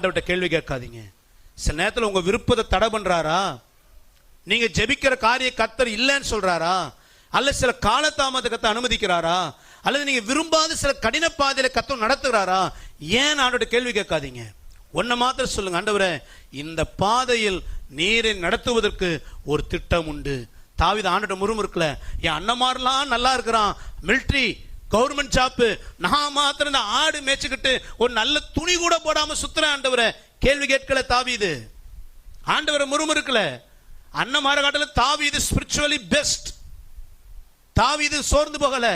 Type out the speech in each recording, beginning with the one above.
ஆண்டவர்கிட்ட கேள்வி கேட்காதீங்க. சில நேரத்தில் உங்க விருப்பத்தை தடை பண்றாரா? நீங்க ஜெபிக்கிற காரிய கர்த்தர் இல்லைன்னு சொல்றாரா? அல்லது சில காலதாமத கர்த்தர் அனுமதிக்கிறாரா? அல்லது நீங்க விரும்பாத சில கடின பாதையில கர்த்தர் நடத்துகிறாரா? ஏன் ஆண்டவர்கிட்ட கேள்வி கேட்காதீங்க. ஒன்ன மாத்திரம் சொல்லுங்க, ஆண்டவரே இந்த பாதையில் நீரை நடத்துவதற்கு ஒரு திட்டம் உண்டு. தாவீது ஆண்டவர்கிட்ட முறுமுறுக்கல, என் அண்ணன்மாரெல்லாம் நல்லா இருக்கிறான், மிலிட்டரி கவர்மெண்ட் ஜாப், நான் மாத்திரம் இந்த ஆடு மேய்ச்சிக்கிட்டு ஒரு நல்ல துணி கூட போடாம சுத்துறேன். ஆண்டவரை கேள்வி கேட்கல தாவீது, ஆண்டவரை முறுமுறுக்கல. அண்ணன்மார காட்டில தாவீது ஸ்பிரிச்சுவலி பெஸ்ட். தாவீது சோர்ந்து போகல.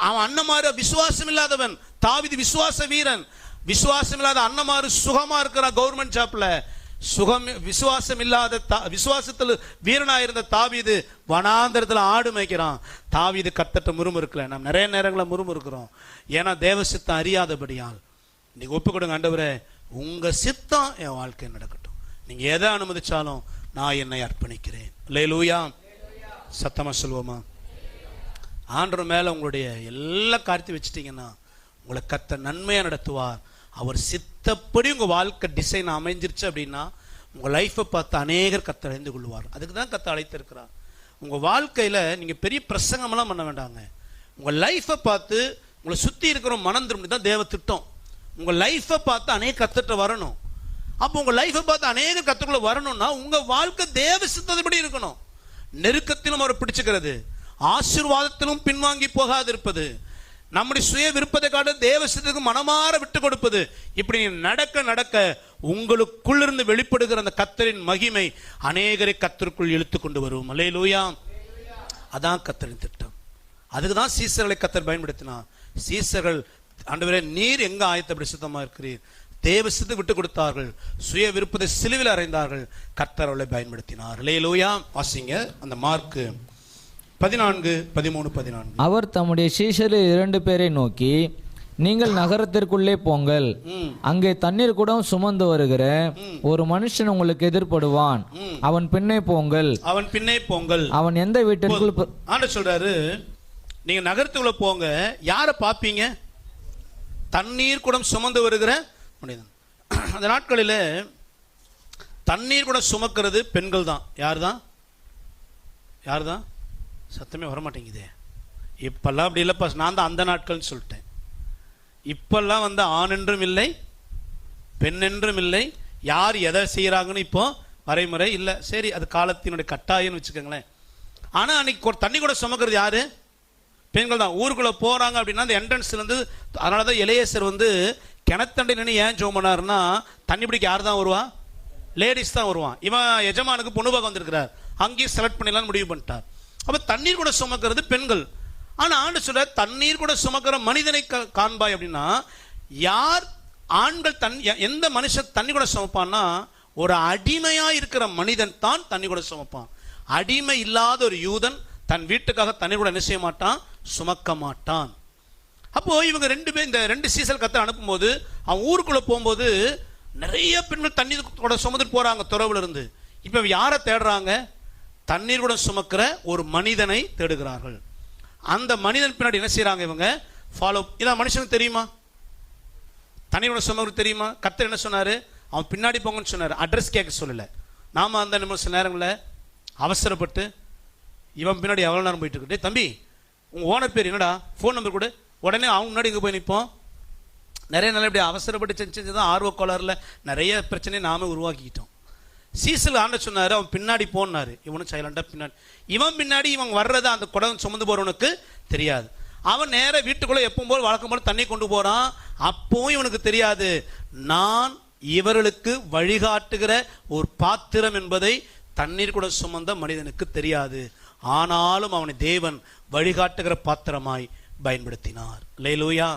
அவன் அண்ணன்மாரு விசுவாசம் இல்லாதவன், தாவீது விசுவாச வீரன். விசுவாசம் இல்லாத அண்ணன்மாரு சுகமா இருக்கிறான் கவர்மெண்ட் ஜாப்ல. சுகம் விசுவாசம் இல்லாத விசுவாசத்தில் வீரனாயிருந்த தாவீது வனாந்தரத்தில் ஆடு மேய்க்கிறான். தாவீது கர்த்தர்ட்ட முறுமுறுக்கல. நாம் நிறைய நேரங்களில் முறுமுறுக்கிறோம், ஏன்னா தேவ சித்தம் அறியாதபடியால். நீங்க ஒப்பு கொடுங்க, ஆண்டவரே உங்க சித்தம் என் வாழ்க்கை நடக்கட்டும், நீங்க எதை அனுமதிச்சாலும் நான் என்னை அர்ப்பணிக்கிறேன். அல்லேலூயா. சத்தமா சொல்வோமா? ஆண்டவர் மேல உங்களுடைய எல்லா காரியத்தையும் வச்சுட்டீங்கன்னா உங்களை கர்த்தர் நன்மையா நடத்துவார். அவர் சித்தப்படி உங்க வாழ்க்கை டிசைன் அமைஞ்சிருச்சு அப்படின்னா உங்க லைஃபை பார்த்து அநேகர் கர்த்தர் அறிந்து கொள்வார். அதுக்கு தான் கர்த்தர் அழைத்திருக்கிறார். உங்க வாழ்க்கையில நீங்க பெரிய பிரசங்கமெல்லாம் பண்ண வேண்டாங்க. உங்க லைஃபை பார்த்து உங்களை சுத்தி இருக்கிற மனம் திரும்பி தான் தேவ திட்டம். உங்க லைஃபை பார்த்து அநேக கர்த்தர்ட்ட வரணும். அப்போ உங்க லைஃபை பார்த்து அநேக கர்த்தருக்குள்ள வரணும்னா உங்க வாழ்க்கை தேவ சித்தப்படி இருக்கணும். நெருக்கத்திலும் அவரை பிடிச்சுக்கிறது, ஆசீர்வாதத்திலும் பின்வாங்கி போகாது இருப்பது, நம்முடைய சுய விருப்பத்தை காட்ட தேவ சித்தத்துக்கு மனமாற விட்டு கொடுப்பது. இப்படி நடக்க நடக்க உங்களுக்குள்ளிருந்து வெளிப்படுகிற அந்த கர்த்தரின் மகிமை அநேகரை கர்த்தருக்குள் இழுத்து கொண்டு வரும். அல்லேலூயா. அதான் கர்த்தரின் திட்டம். அதுக்கு தான் சீசர்களை கர்த்தர் பயன்படுத்தினார். சீசர்கள், ஆண்டவரே நீர் எங்க ஆயத்தப்படி சுத்தமா இருக்கிறீர், தேவ சித்தத்தை விட்டு கொடுத்தார்கள், சுய விருப்பத்தை சிலுவில் அறைந்தார்கள், கர்த்தர் அவளை பயன்படுத்தினார். அல்லேலூயா. வாசிங்க அந்த மார்க் 14:13-14. அவர் தம்முடைய சீஷரில் 2 பேரை நோக்கி, நீங்கள் நகரத்திற்குள்ளே போங்கள், அங்கே தண்ணீர் குடம் சுமந்து வருகிற ஒரு மனுஷன் உங்களுக்கு எதிர்படுவான், அவன் பின்னே போங்கள். அவன் பின்னே போங்கள். அவன் எந்த வீட்டிற்குள் ஆண்டவர் சொல்றாரு, நீங்க நகரத்துக்குள்ள போங்க, யாரை பார்ப்பீங்க? தண்ணீர் குடம் சுமந்து வருகிற மனிதன். அந்த நாட்களில் தண்ணீர் குடம் சுமக்கிறது பெண்கள் தான். யார் தான்? யார் தான்? சத்தமே வரமாட்டேங்குதே. இப்பெல்லாம் அப்படி இல்லைப்பா, நான் தான் அந்த நாட்கள்னு சொல்லிட்டேன். இப்பெல்லாம் வந்து ஆண் என்றும் இல்லை பெண் என்றும் இல்லை, யார் எதை செய்யறாங்கன்னு இப்போ வரைமுறை இல்லை. சரி, அது காலத்தினுடைய கட்டாயம்னு வச்சுக்கோங்களேன். ஆனா அன்னைக்கு தண்ணி கூட சுமக்கிறது யாரு? பெண்கள் தான். ஊருக்குள்ள போறாங்க அப்படின்னா அந்த என்ட்ரன்ஸ்ல இருந்து, அதனாலதான் எலேசர் வந்து கிணத்தண்டை நின்று ஏன் ஜோம் பண்ணாருன்னா, தண்ணி பிடிக்க யார் தான் வருவா? லேடிஸ் தான் வருவான். இவன் எஜமானுக்கு பொண்ணு பார்க்க வந்திருக்கிறார், அங்கேயும் செலக்ட் பண்ணிடலாம்னு முடிவு பண்ணிட்டார். அப்ப தண்ணீர் கூட சுமக்கிறது பெண்கள். ஆனா ஆண்டு சொல்ற தண்ணீர் கூட சுமக்கிற மனிதனை காண்பாய் அப்படின்னா, யார் ஆண்கள் எந்த மனுஷன் தண்ணி கூட சுமப்பான்னா, ஒரு அடிமையா இருக்கிற மனிதன் தான் தண்ணி கூட சுமப்பான். அடிமை இல்லாத ஒரு யூதன் தன் வீட்டுக்காக தண்ணி கூட என்ன செய்ய மாட்டான்? சுமக்க மாட்டான். அப்போ இவங்க 2 பேர், இந்த 2 சீசல் கர்த்தர் அனுப்பும்போது அவன் ஊருக்குள்ள போகும்போது நிறைய பெண்கள் தண்ணீர் கூட சுமந்துட்டு போறாங்க துறவுல இருந்து. இப்ப யாரை தேடுறாங்க? தண்ணீர் கூட சுமக்கிற ஒரு மனிதனை தேடுகிறார்கள். அந்த மனிதன் பின்னாடி என்ன செய்யறாங்க இவங்க? ஃபாலோ. இதான் மனுஷனுக்கு தெரியுமா? தண்ணீர் கூட சுமக்கிறது தெரியுமா? கர்த்தர் என்ன சொன்னாரு? அவன் பின்னாடி போங்கன்னு சொன்னாரு, அட்ரஸ் கேட்க சொல்லல. நாம அந்த சில நேரங்களில் அவசரப்பட்டு இவன் பின்னாடி எவ்வளவு நேரம் போயிட்டு இருக்கு, தம்பி உங்க ஓனர் பேர் என்னடா, ஃபோன் நம்பர் கூட, உடனே அவங்க முன்னாடி இங்கே போய் நிற்போம். நிறைய நாள் இப்படி அவசரப்பட்டு செஞ்சுதான் ஆர்வ கோளாறுல நிறைய பிரச்சனையை நாம உருவாக்கிக்கிட்டோம். சீசல் ஆண்ட சொன்னாரு, அவன் பின்னாடி போனாரு. இவனும் சைலண்டா பின்னாடி, இவன் பின்னாடி இவன் வர்றத அந்த குடம் சுமந்து போறவனுக்கு தெரியாது. அவன் நேர வீட்டுக்குள்ள எப்பவும் போல் வழக்கம் போல தண்ணி கொண்டு போறான். அப்பவும் இவனுக்கு தெரியாது, நான் இவர்களுக்கு வழிகாட்டுகிற ஒரு பாத்திரம் என்பதை தண்ணீர் கூட சுமந்த மனிதனுக்கு தெரியாது. ஆனாலும் அவனை தேவன் வழிகாட்டுகிற பாத்திரமாய் பயன்படுத்தினார். அல்லேலூயா.